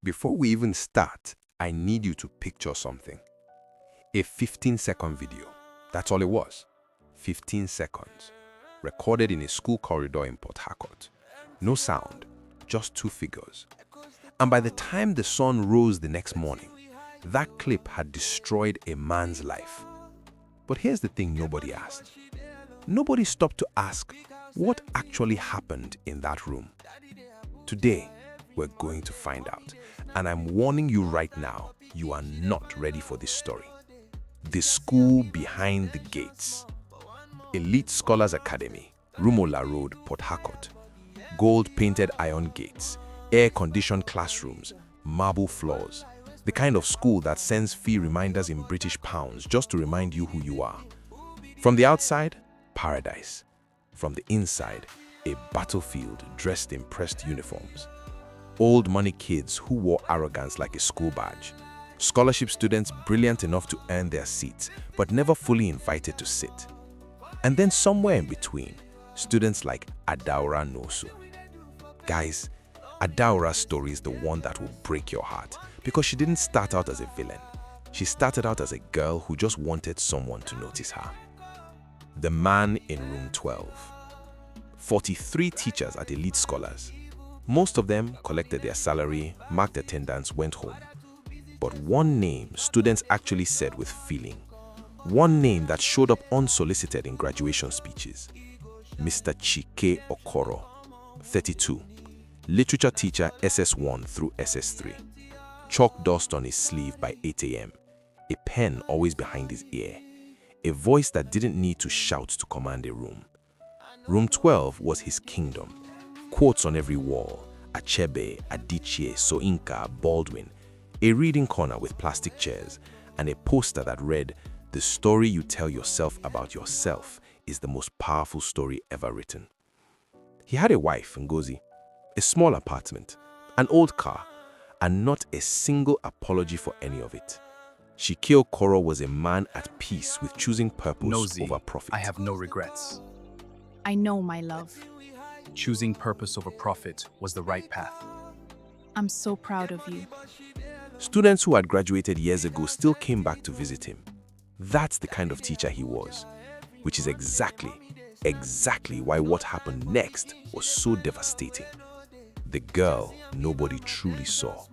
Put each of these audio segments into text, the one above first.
Before we even start, I need you to picture something. A 15-second video. That's all it was. 15 seconds. Recorded in a school corridor in Port Harcourt. No sound, just two figures. And by the time the sun rose the next morning, that clip had destroyed a man's life. But here's the thing nobody asked. Nobody stopped to ask what actually happened in that room. Today, we're going to find out. And I'm warning you right now, you are not ready for this story. The school behind the gates. Elite Scholars Academy, Rumola Road, Port Harcourt. Gold-painted iron gates, air-conditioned classrooms, marble floors. The kind of school that sends fee reminders in British pounds just to remind you who you are. From the outside, paradise. From the inside, a battlefield dressed in pressed uniforms. Old money kids who wore arrogance like a school badge. Scholarship students brilliant enough to earn their seats, but never fully invited to sit. And then somewhere in between, students like Adaura Nosu. Guys, Adaura's story is the one that will break your heart because she didn't start out as a villain. She started out as a girl who just wanted someone to notice her. The man in room 12. 43 teachers at Elite Scholars. Most of them collected their salary, marked attendance, went home. But one name students actually said with feeling. One name that showed up unsolicited in graduation speeches. Mr. Chike Okoro, 32. Literature teacher SS1 through SS3. Chalk dust on his sleeve by 8 a.m. A pen always behind his ear. A voice that didn't need to shout to command a room. Room 12 was his kingdom. Quotes on every wall. Achebe, Adichie, Soinka, Baldwin. A reading corner with plastic chairs. And a poster that read, "The story you tell yourself about yourself is the most powerful story ever written." He had a wife, Ngozi, a small apartment, an old car, and not a single apology for any of it. Shikio Koro was a man at peace with choosing purpose Nosy, over profit. I have no regrets. I know, my love. Choosing purpose over profit was the right path. I'm so proud of you. Students who had graduated years ago still came back to visit him. That's the kind of teacher he was, which is exactly why what happened next was so devastating. The girl nobody truly saw.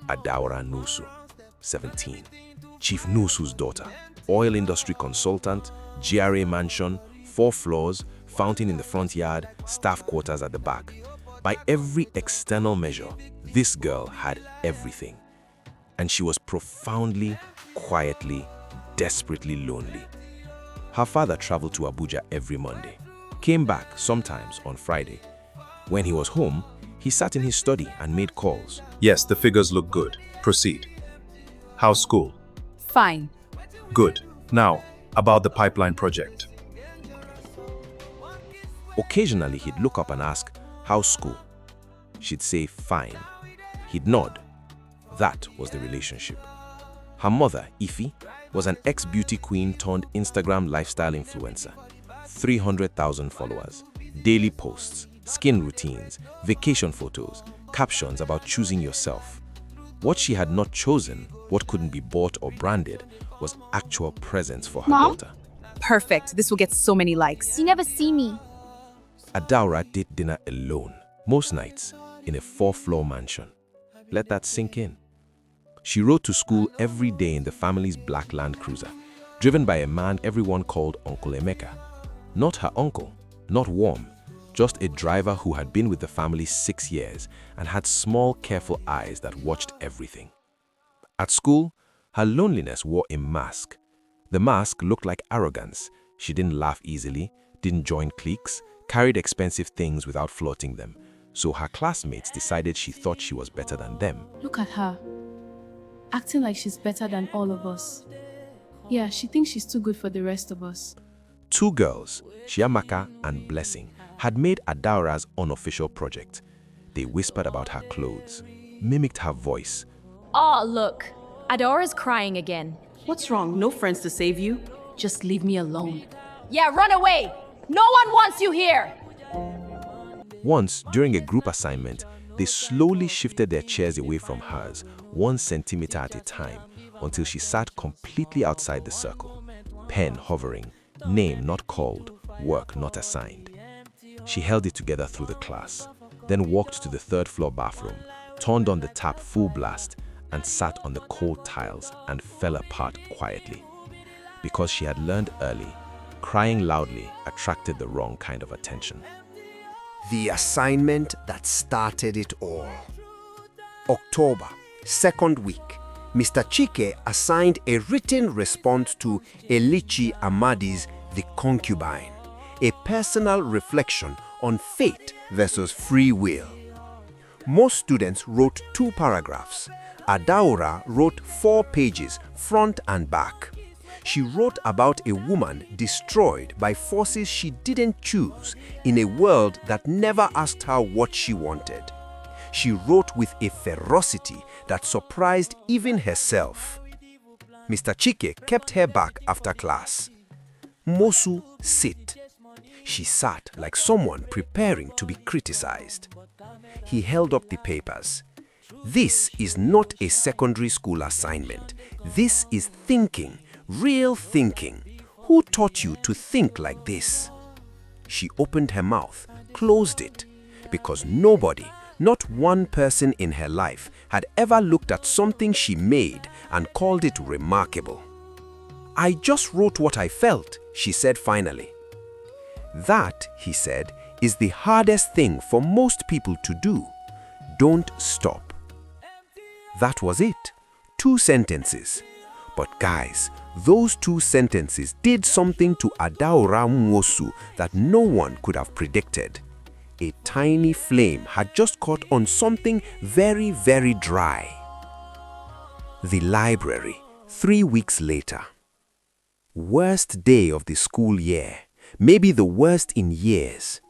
Adaura Nusu, 17. Chief Nusu's daughter. Oil industry consultant, GRA mansion, 4 floors, fountain in the front yard, staff quarters at the back. By every external measure, this girl had everything. And she was profoundly, quietly, desperately lonely. Her father traveled to Abuja every Monday, came back sometimes on Friday. When he was home, he sat in his study and made calls. Yes, the figures look good. Proceed. How's school? Fine. Good. Now, about the pipeline project. Occasionally, he'd look up and ask, "How's school?" She'd say, "Fine." He'd nod. That was the relationship. Her mother, Ify, was an ex-beauty queen turned Instagram lifestyle influencer. 300,000 followers, daily posts, skin routines, vacation photos, captions about choosing yourself. What she had not chosen, what couldn't be bought or branded, was actual presents for her Mom? daughter. Perfect. This will get so many likes. You never see me. Adaura did dinner alone, most nights, in a 4-floor mansion. Let that sink in. She rode to school every day in the family's black Land Cruiser, driven by a man everyone called Uncle Emeka. Not her uncle, not warm, just a driver who had been with the family 6 years and had small, careful eyes that watched everything. At school, her loneliness wore a mask. The mask looked like arrogance. She didn't laugh easily, didn't join cliques, carried expensive things without flaunting them. So her classmates decided she thought she was better than them. Look at her, acting like she's better than all of us. Yeah, she thinks she's too good for the rest of us. 2 girls, Chiamaka and Blessing, had made Adaura's unofficial project. They whispered about her clothes, mimicked her voice. Oh, look. Adora's crying again. What's wrong? No friends to save you? Just leave me alone. Yeah, run away. No one wants you here. Once, during a group assignment, They slowly shifted their chairs away from hers, 1 centimeter at a time, until she sat completely outside the circle. Pen hovering, name not called, work not assigned. She held it together through the class, then walked to the 3rd floor bathroom, turned on the tap full blast, and sat on the cold tiles and fell apart quietly. Because she had learned early, crying loudly attracted the wrong kind of attention. The assignment that started it all. October, 2nd week. Mr. Chike assigned a written response to Elichi Amadi's The Concubine, a personal reflection on fate versus free will. Most students wrote 2 paragraphs. Adaora wrote 4 pages, front and back. She wrote about a woman destroyed by forces she didn't choose in a world that never asked her what she wanted. She wrote with a ferocity that surprised even herself. Mr. Chike kept her back after class. Mosu, sit. She sat like someone preparing to be criticized. He held up the papers. This is not a secondary school assignment. This is thinking, real thinking. Who taught you to think like this? She opened her mouth, closed it, because nobody, not one person in her life, had ever looked at something she made and called it remarkable. I just wrote what I felt, she said finally. That, he said, is the hardest thing for most people to do. Don't stop. That was it. 2 sentences. But guys, those 2 sentences did something to Adaora Nwosu that no one could have predicted. A tiny flame had just caught on something very, very dry. The library, 3 weeks later. Worst day of the school year, maybe the worst in years.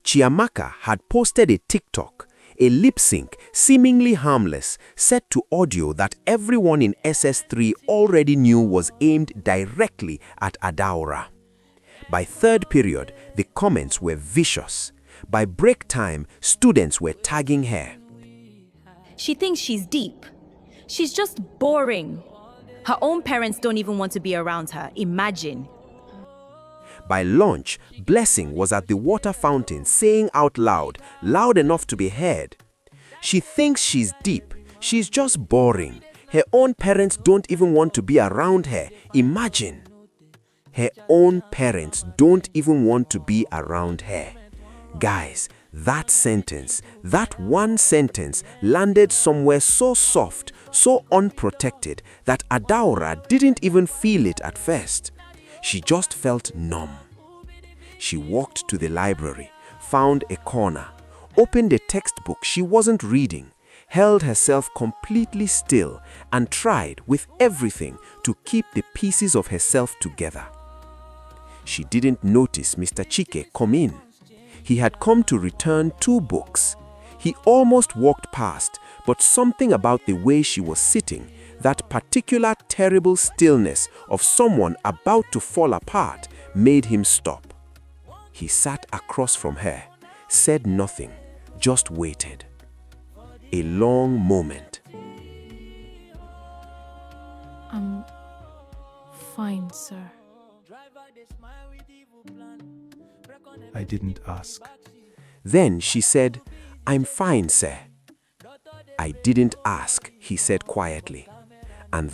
Chiamaka had posted a TikTok, a lip sync, seemingly harmless, set to audio that everyone in SS3 already knew was aimed directly at Adaora. By 3rd period, the comments were vicious. By break time, students were tagging her. She thinks she's deep. She's just boring. Her own parents don't even want to be around her. Imagine. By lunch, Blessing was at the water fountain saying out loud, loud enough to be heard. She thinks she's deep. She's just boring. Her own parents don't even want to be around her. Imagine. Her own parents don't even want to be around her. Guys, that sentence, that one sentence landed somewhere so soft, so unprotected that Adaora didn't even feel it at first. She just felt numb. She walked to the library, found a corner, opened a textbook she wasn't reading, held herself completely still, and tried with everything to keep the pieces of herself together. She didn't notice Mr. Chike come in. He had come to return 2 books. He almost walked past, but something about the way she was sitting, that particular terrible stillness of someone about to fall apart, made him stop. He sat across from her, said nothing, just waited. A long moment. I'm fine, sir. I didn't ask. Then she said, I'm fine, sir. I didn't ask, he said quietly. And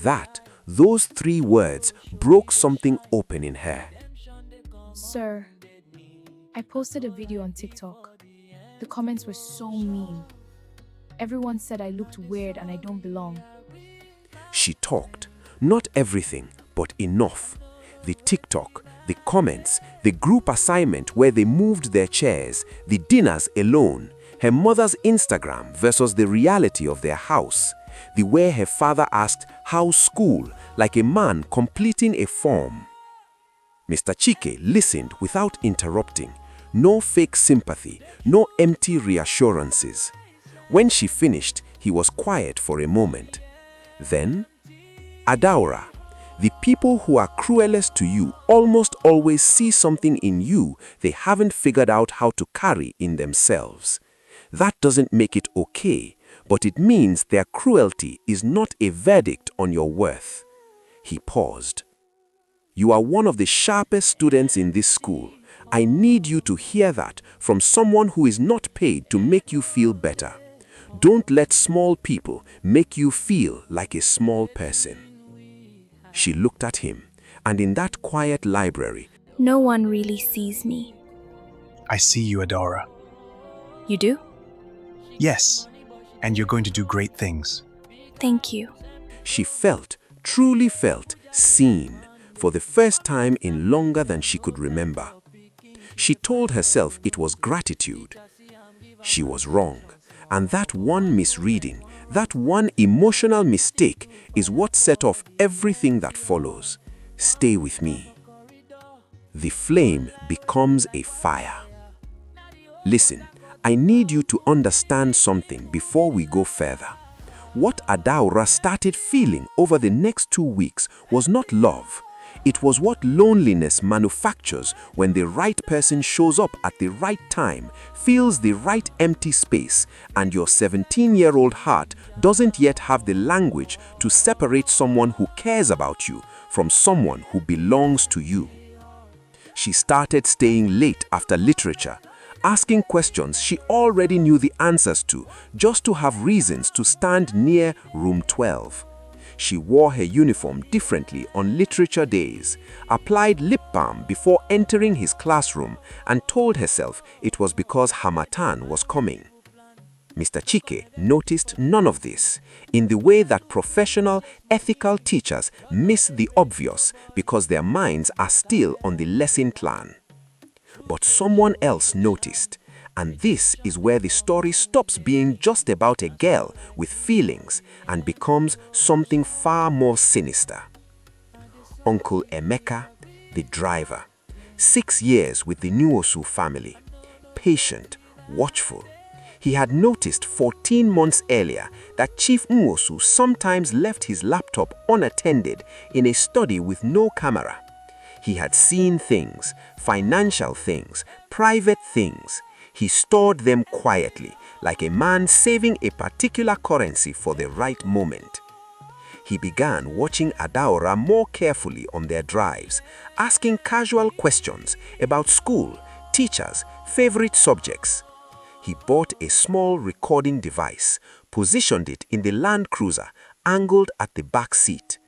those 3 words broke something open in her. Sir, I posted a video on TikTok. The comments were so mean. Everyone said I looked weird and I don't belong. She talked. Not everything, but enough. The TikTok, the comments, the group assignment where they moved their chairs, the dinners alone, her mother's Instagram versus the reality of their house, the way her father asked, how's school, like a man completing a form. Mr. Chike listened without interrupting. No fake sympathy, no empty reassurances. When she finished, he was quiet for a moment. Then, Adaora, the people who are cruelest to you almost always see something in you they haven't figured out how to carry in themselves. That doesn't make it okay, but it means their cruelty is not a verdict on your worth. He paused. You are one of the sharpest students in this school. I need you to hear that from someone who is not paid to make you feel better. Don't let small people make you feel like a small person. She looked at him, and in that quiet library, No one really sees me. I see you, Adora. You do? Yes, and you're going to do great things. Thank you. she felt, truly felt, seen for the first time in longer than she could remember. She told herself it was gratitude. She was wrong, and that one misreading, that one emotional mistake is what set off everything that follows. Stay with me. The flame becomes a fire. Listen, I need you to understand something before we go further. What Adaura started feeling over the next 2 weeks was not love. It was what loneliness manufactures when the right person shows up at the right time, fills the right empty space, and your 17-year-old heart doesn't yet have the language to separate someone who cares about you from someone who belongs to you. She started staying late after literature, asking questions she already knew the answers to, just to have reasons to stand near room 12. She wore her uniform differently on literature days, applied lip balm before entering his classroom, and told herself it was because Hamatan was coming. Mr. Chike noticed none of this, in the way that professional, ethical teachers miss the obvious because their minds are still on the lesson plan. But someone else noticed, and this is where the story stops being just about a girl with feelings and becomes something far more sinister. Uncle Emeka, the driver, 6 years with the Nwosu family, patient, watchful. He had noticed 14 months earlier that Chief Nwosu sometimes left his laptop unattended in a study with no camera. He had seen things, financial things, private things. He stored them quietly, like a man saving a particular currency for the right moment. He began watching Adaora more carefully on their drives, asking casual questions about school, teachers, favorite subjects. He bought a small recording device, positioned it in the Land Cruiser, angled at the back seat.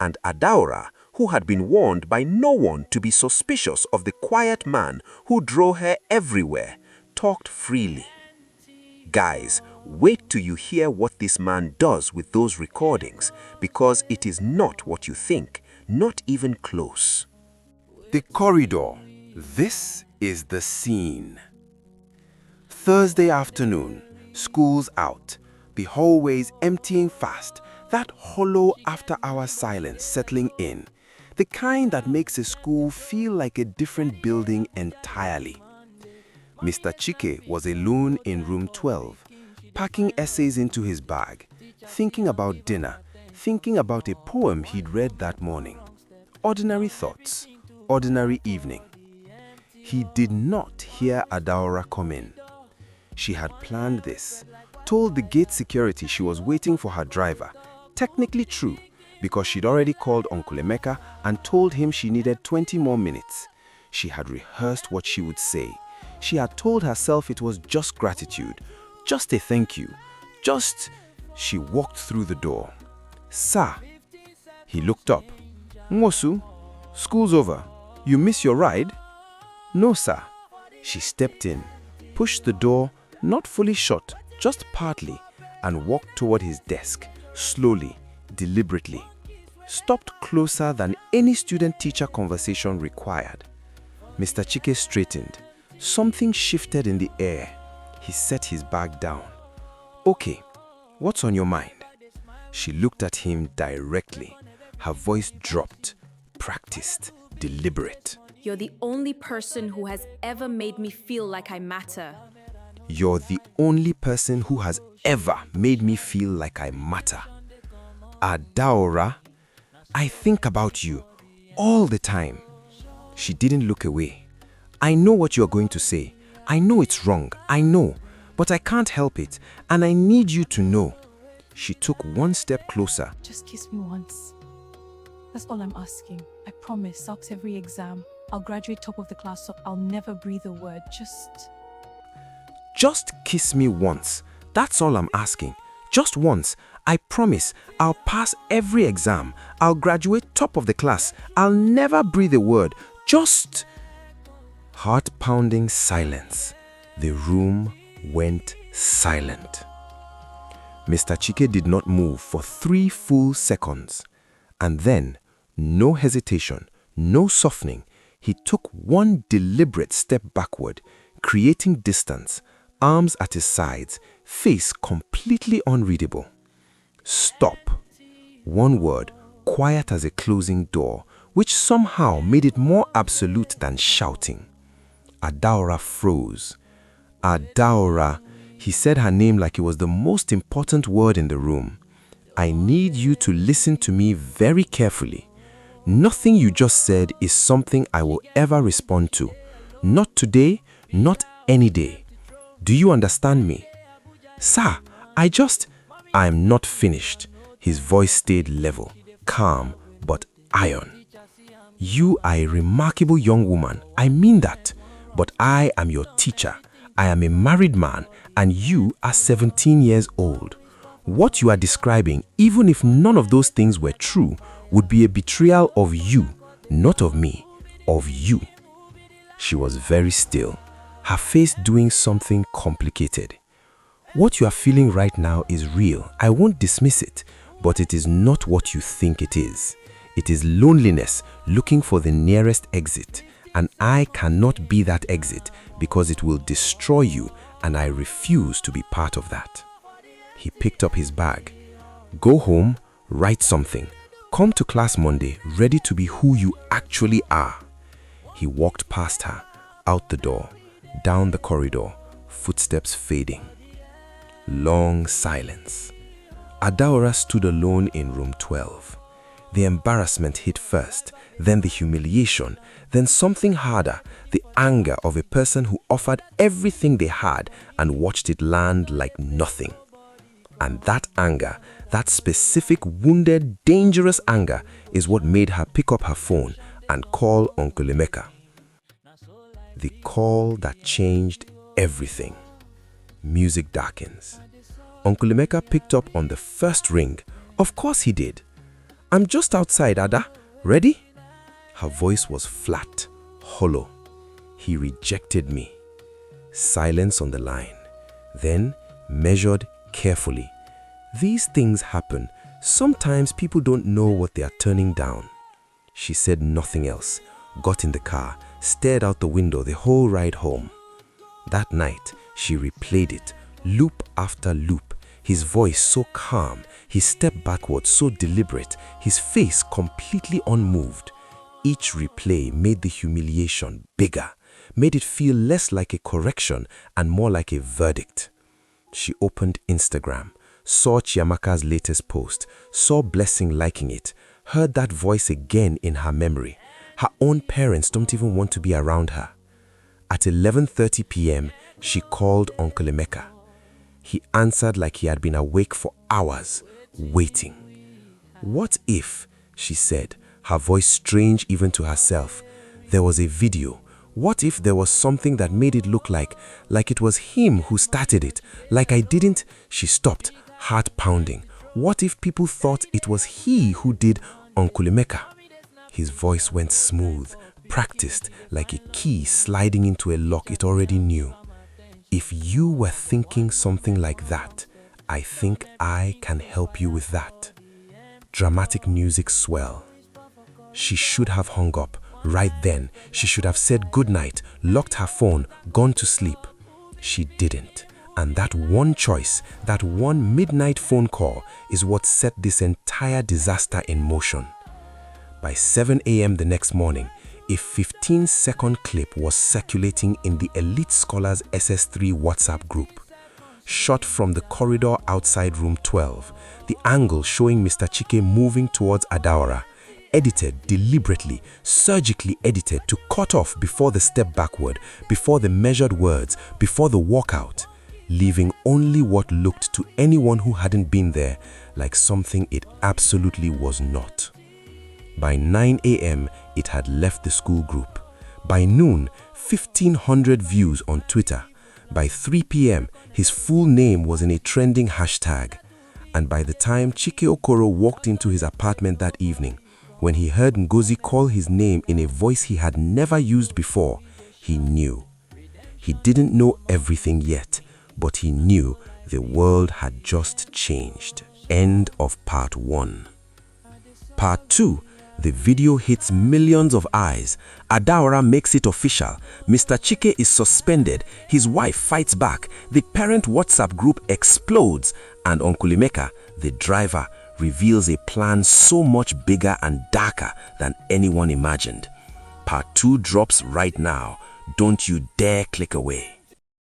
And Adaora, who had been warned by no one to be suspicious of the quiet man who drove her everywhere, talked freely. Guys, wait till you hear what this man does with those recordings, because it is not what you think, not even close. The corridor. This is the scene. Thursday afternoon, school's out, the hallways emptying fast, that hollow after-hour silence settling in, the kind that makes a school feel like a different building entirely. Mr. Chike was alone in room 12, packing essays into his bag, thinking about dinner, thinking about a poem he'd read that morning. Ordinary thoughts, ordinary evening. He did not hear Adaora come in. She had planned this, told the gate security she was waiting for her driver. Technically true, because she'd already called Uncle Emeka and told him she needed 20 more minutes. She had rehearsed what she would say. She had told herself it was just gratitude, just a thank you, just... She walked through the door. Sir. He looked up. Nwosu, school's over. You miss your ride? No, sir. She stepped in, pushed the door, not fully shut, just partly, and walked toward his desk, slowly, deliberately. Stopped closer than any student-teacher conversation required. Mr. Chike straightened. Something shifted in the air. He set his bag down. Okay, what's on your mind? She looked at him directly. Her voice dropped, practiced, deliberate. You're the only person who has ever made me feel like I matter. You're the only person who has ever made me feel like I matter. Adaora, I think about you all the time. She didn't look away. I know what you're going to say. I know it's wrong. I know. but I can't help it, and I need you to know. She took one step closer. Just kiss me once. That's all I'm asking. I promise, after every exam, I'll graduate top of the class, so I'll never breathe a word. Just kiss me once. That's all I'm asking. Just once. I promise I'll pass every exam. I'll graduate top of the class. I'll never breathe a word. Just... Heart-pounding silence. The room went silent. Mr. Chike did not move for 3 full seconds. And then, no hesitation, no softening, he took one deliberate step backward, creating distance, arms at his sides, face completely unreadable. Stop. One word, quiet as a closing door, which somehow made it more absolute than shouting. Adaora froze. Adaora, he said her name like it was the most important word in the room. I need you to listen to me very carefully. Nothing you just said is something I will ever respond to. Not today, not any day. Do you understand me? Sir, I am not finished. His voice stayed level, calm, but iron. You are a remarkable young woman. I mean that. But I am your teacher. I am a married man, and you are 17 years old. What you are describing, even if none of those things were true, would be a betrayal of you, not of me, of you. She was very still, her face doing something complicated. What you are feeling right now is real. I won't dismiss it, but it is not what you think it is. It is loneliness looking for the nearest exit, and I cannot be that exit because it will destroy you, and I refuse to be part of that. He picked up his bag. Go home, write something. Come to class Monday, ready to be who you actually are. He walked past her, out the door, down the corridor, footsteps fading. Long silence. Adaora stood alone in room 12. The embarrassment hit first, then the humiliation, then something harder, the anger of a person who offered everything they had and watched it land like nothing. And that anger, that specific wounded, dangerous anger, is what made her pick up her phone and call Uncle Emeka. The call that changed everything. Music darkens. Uncle Emeka picked up on the first ring. Of course he did. I'm just outside, Ada. Ready? Her voice was flat, hollow. He rejected me. Silence on the line. Then, measured carefully. These things happen. Sometimes people don't know what they are turning down. She said nothing else, got in the car, stared out the window the whole ride home. That night, she replayed it, loop after loop, his voice so calm, his step backward so deliberate, his face completely unmoved. Each replay made the humiliation bigger, made it feel less like a correction and more like a verdict. She opened Instagram, saw Chiamaka's latest post, saw Blessing liking it, heard that voice again in her memory. Her own parents don't even want to be around her. At 11:30 p.m., she called Uncle Emeka. He answered like he had been awake for hours, waiting. What if, she said, her voice strange even to herself, there was a video? What if there was something that made it look like it was him who started it, like I didn't? She stopped, heart pounding. What if people thought it was he who did Uncle Emeka? His voice went smooth, practiced, like a key sliding into a lock it already knew. If you were thinking something like that, I think I can help you with that. Dramatic music swell. She should have hung up. Right then, she should have said goodnight, locked her phone, gone to sleep. She didn't. And that one choice, that one midnight phone call is what set this entire disaster in motion. By 7 a.m. the next morning, a 15-second clip was circulating in the Elite Scholars SS3 WhatsApp group. Shot from the corridor outside room 12, the angle showing Mr. Chike moving towards Adaora, edited deliberately, surgically edited to cut off before the step backward, before the measured words, before the walkout. leaving only what looked to anyone who hadn't been there like something it absolutely was not. By 9 a.m., it had left the school group. By noon, 1,500 views on Twitter. By 3 p.m., his full name was in a trending hashtag. And by the time Chike Okoro walked into his apartment that evening, when he heard Ngozi call his name in a voice he had never used before, he knew. He didn't know everything yet, but he knew the world had just changed. End of part 1. Part 2. The video hits millions of eyes. Adaora makes it official. Mr. Chike is suspended. His wife fights back. The parent WhatsApp group explodes. And Uncle Emeka, the driver, reveals a plan so much bigger and darker than anyone imagined. Part 2 drops right now. Don't you dare click away.